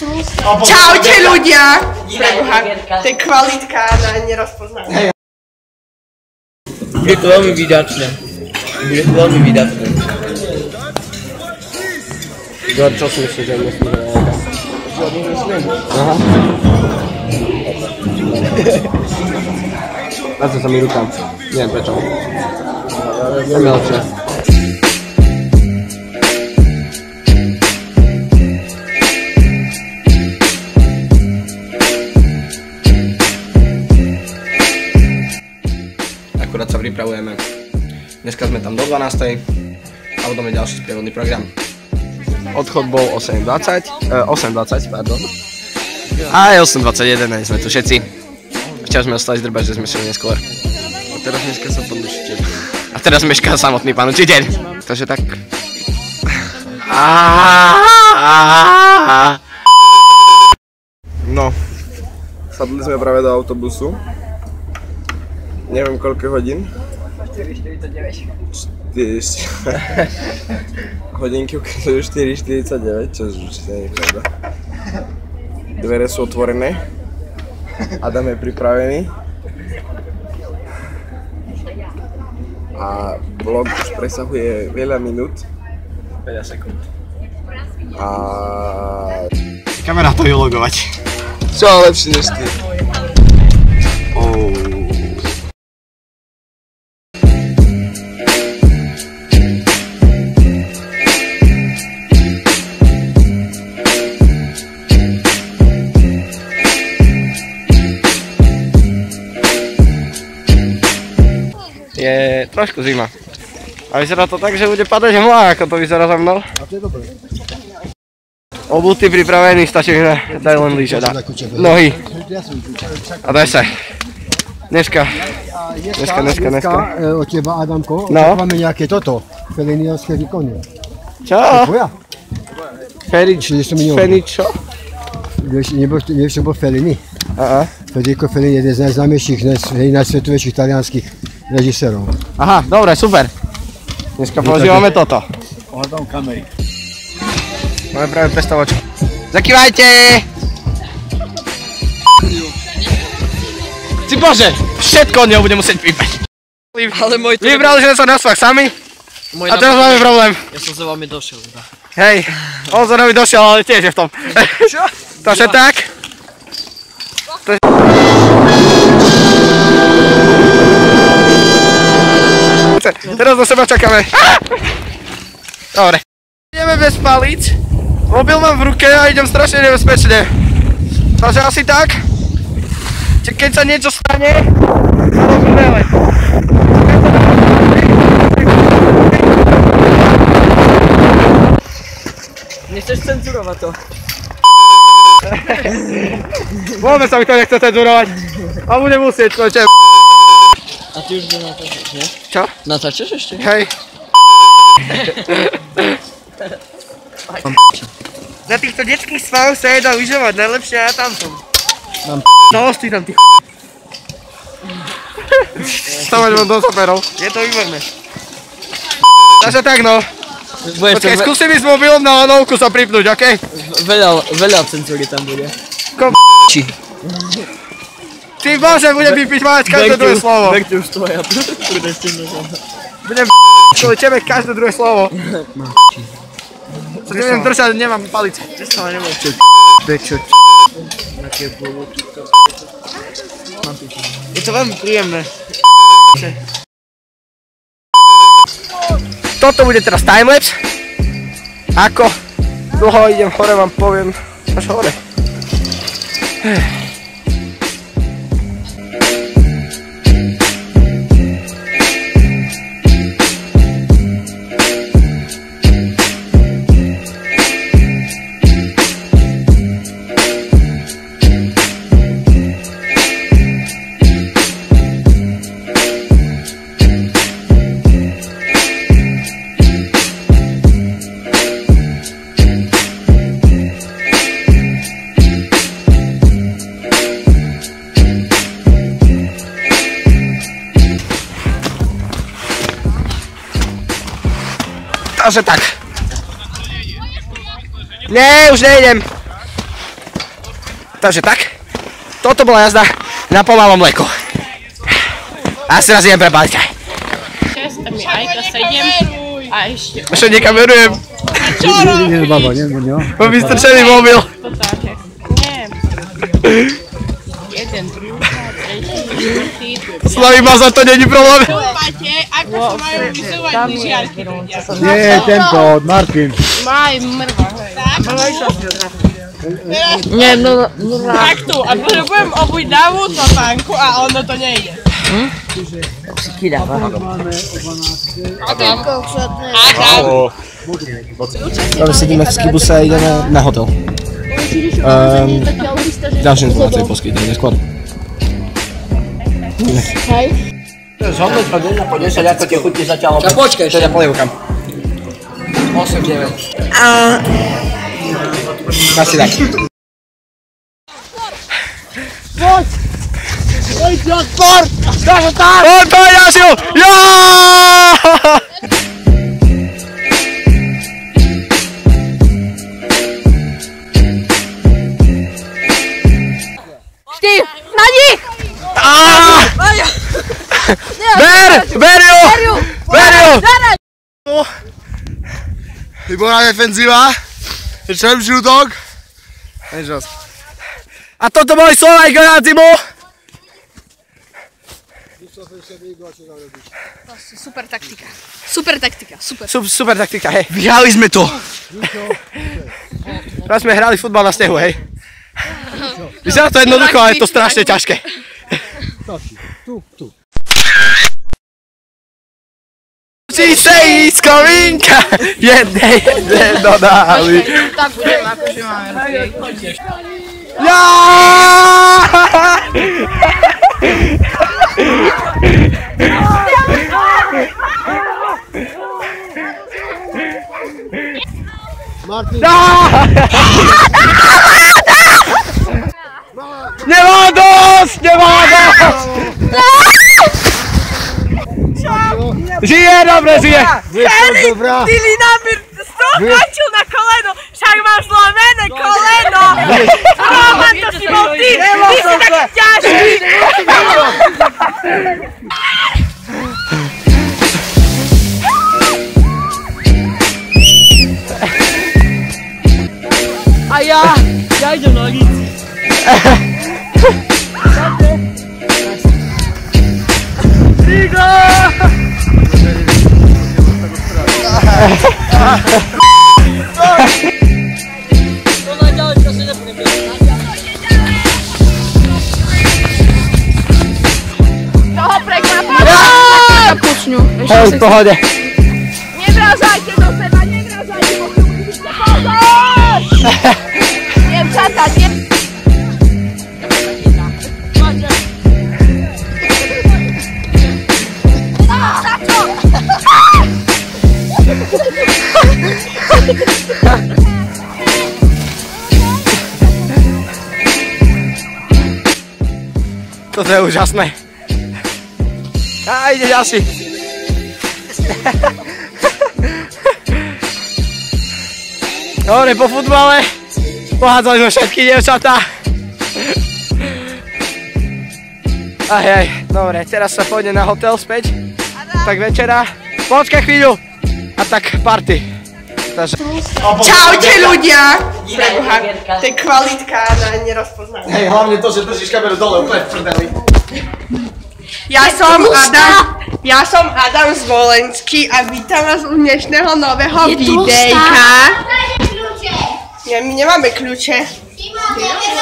Čaute ľudia! Preboha, to je kvalitka na nerozpoznanie. Bude to veľmi výdačné. Bude to veľmi výdačné. Čo si myslíš, že musím hrať? Čo myslím? Aha. Vrátím sa mi rukám. Neviem prečo. Veľmi lepšie. Akurát sa pripravujeme. Dneska sme tam do 12:00 a potom je ďalší sprievodný program. Odchod bol 8:20, pardon. A aj 8:21, sme tu všetci. Včera sme ostali zdrbať, že sme šli neskôr. A teraz dneska sa pán učiteľ. A teraz mešká samotný pán učiteľ. Takže tak. No, sadli sme práve do autobusu. Neviem koľko hodín. 4:49. Hodinky ukazujú 4:49, čo určite nie je pravda. Dvere sú otvorené. Adam je pripravený. A vlog už presahuje veľa minút. Veľa sekúnd. A... Kamera to je logovať. Čo lepšie než ty? Je trošku zima. A vyzerá to tak, že bude padať hmla, ako to vyzerá za mnou. A to je dobré. Obuty pripravený, stačí daj len lyže, dá. Nohy. A daj sa. Dneska. Od teba, Adamko, no. Máme nejaké toto, feliniovské výkony. Čo? Feničo? Nevieš, čo bol Fellini? Aha. Federico Fellini je jeden z najznámejších, najsvetovejších talianských režisérov. Aha, dobre, super. Dneska používame toto. Ohľadom kamery. Máme práve pestavočku. Zakývajte! Ty bože, všetko od neho bude musieť pípať. Ale môj to... Vybrali sme sa na svach sami. A teraz máme problém. Ja som za vami došiel. Hej, on za nami došiel, ale tiež je v tom. Čo? Takže tak. Teraz do seba čakáme. Dobre. Ideme bez palíc. Mobil mám v ruke a idem strašne nebezpečne. Takže asi tak. Keď sa niečo stane, sa rozumele. Nechceš cenzurovať to? Vôbec sa mi to nechce cenzurovať. A bude musieť, človeče. A ty už natáčaš, nie? Čo? Natáčaš ešte? Hej. Na týchto detských spávoch sa jedá lyžovať, najlepšie ja tam som. No, stojí tam ty Stavať vám do soperov. Je to výborné. Takže tak no. Počkej, skúsim ísť s mobilom na lanovku sa pripnúť, okej? Veľa cenzúry tam bude. Či. Ty bože, budem vypísmať každé druhé slovo. Nech ti už tvoja Budem kvôli tebe každé druhé slovo. Čo neviem držať, nemám palice. Čo sa nemám. Čo? Je to veľmi príjemné. Toto bude teraz timelapse. Ako dlho idem hore, vám poviem až hore. Takže tak. Nie, už nejdem. Takže tak, toto bola jazda na pomalom mleku. A si raz idem prebaliť aj. 6 a mi Ajka 7 a ešte... Ešte nekamerujem. Nie, baba, nie, no. Mám vystrčený mobil. To také. Nie. 1, 2, 3, 4, 5. Slavy má za to, není problém. Máte, ako sa majú vysúvať lyžiarky ľudia? Nie, tempo, Martin. Maj mrva, hej. Nie, no Takto, a potrebujem obuť ľavú topánku a ono to nejde. Dobre, sedíme v skibuse a ideme na hotel. Ďalšie informácie poskytnem neskôr. Zhodnoť od 1 po 10, ako ti chutí zatiaľ. Ja počkaj ešte. Teda polievkam. 8, 9. Asi tak. Poď, Jasiu! Jaaaaaa! Ty, na nich! Ber ju! Výborná defenzíva. Čem žútok. A toto boli slova Ignacimu. Super taktika. Super taktika, super. Super taktika, hej. Vyhrali sme to. Raz sme hrali futbal na snehu, hej. Vyzerá to jednoducho, ale je to strašne ťažké. Tu. Musí sa ísť kovinka, jedne dodali. Tak budem, akože máme rozdiel. Martin. Nemá dosť! Žije, dobre, žije! Ty mi stúkačil na koleno, však mám zlomené koleno! Roman, to si bol ty! Ty si taký ťažký! A ja idem na nic. Toho prekvapá! Hej, v pohode. Nevražajte do seba, nevražajte, bo tu musíte pozor! Dievčatá, Toto je úžasné. A ide ďalší. Dobre, po futbale pohádzali sme všetky dievčatá. Aj, dobre, teraz sa pôjde na hotel späť. Tak večera. Počkaj chvíľu. A tak party. Čaute ľudia! Preboha, to je kvalitka na nerozpoznanie. Hej, hlavne to, že držíš kameru dole, úplne v prdeli. Ja som Adam Zvolenský a vítam vás u dnešného nového videjka. Nie, my nemáme kľúče.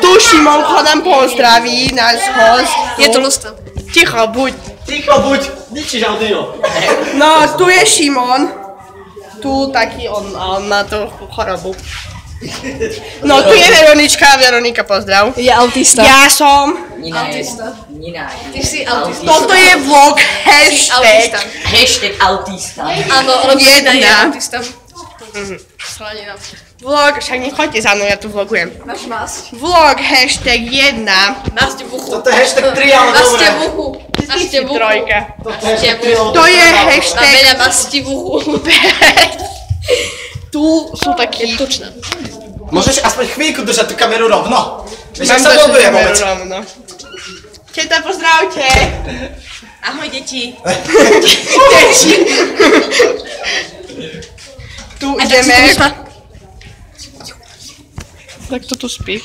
Tu Šimonko nám pozdraví, náš host. je to lusta. Ticho buď. Ničíš audio. No, tu je Šimon. Tu taký, on má tú chorobu. No, tu je Veronika, pozdrav. Je autista. Ja som... Nina. Ty si autista. Toto je vlog, hashtag. Hashtag autista. Áno, Robina je Jedna. autista. Slanina. Vlog, však nechoďte za mnou, ja tu vlogujem. Máš masť. Vlog, hashtag 1. Masť v uchu. Toto je hashtag 3, ale Masť dobre. v uchu. Masť v uchu. Trojka. Masť v uchu. To je Mám hashtag... veľa masti v uchu. Tu sú takí... Tučná. Môžeš aspoň chvíľku držať tú kameru rovno? Myslím, sa dobre vôbec. Teta, pozdravte. Ahoj, deti. Deti. Tu ideme. Tak to tu spí.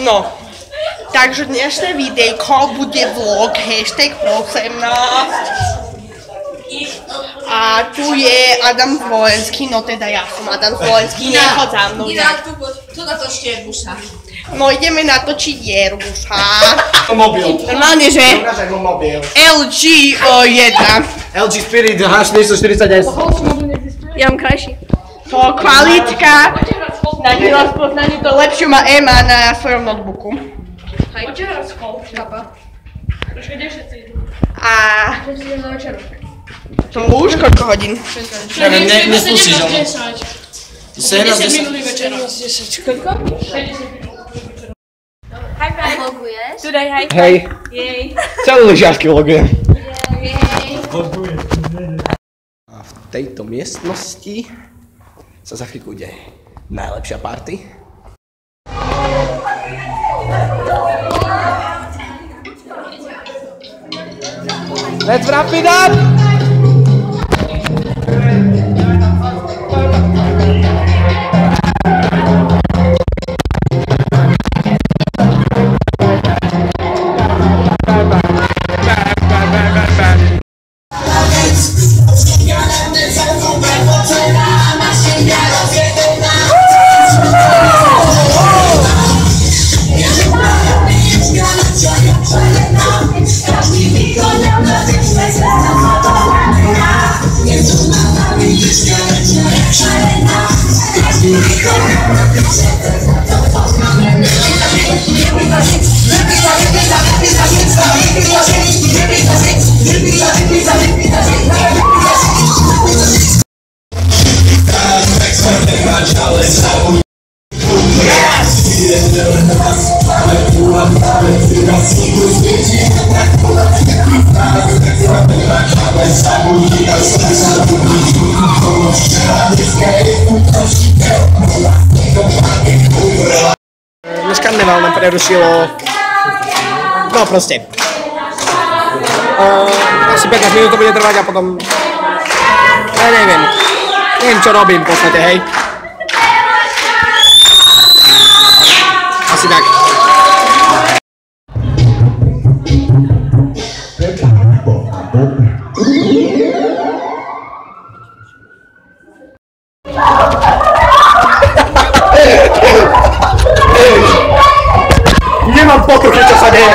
No. Takže dnešné videjko bude vlog hashtag 18. A tu je Adam Zvolenský, no teda ja som Adam Zvolenský, nechod za mnou. Inak tu na to štierbuša. No ideme natočiť Jerbuša. Mobil. Normálne, že Mobil. LG 1. LG Spirit H440S. Ja mám krajší. To kvalitka. Na nerozpoznanie to lepšie má Ema na svojom notebooku. A to už koľko hodín? Neviem, nespustíš ho. 10 minulý večer. Loguješ? Tudaj, hej. Hej. Jej. Celý lyžiarsky logujem. A v tejto miestnosti sa za chvíľku ide najlepšia party. Let's wrap it up! Dnes karneval nám prerušilo, no proste, asi 15 minút to bude trvať a potom, ja neviem čo robím v podstate, hej. Asi tak. Nemám potuchy, čo sa deje.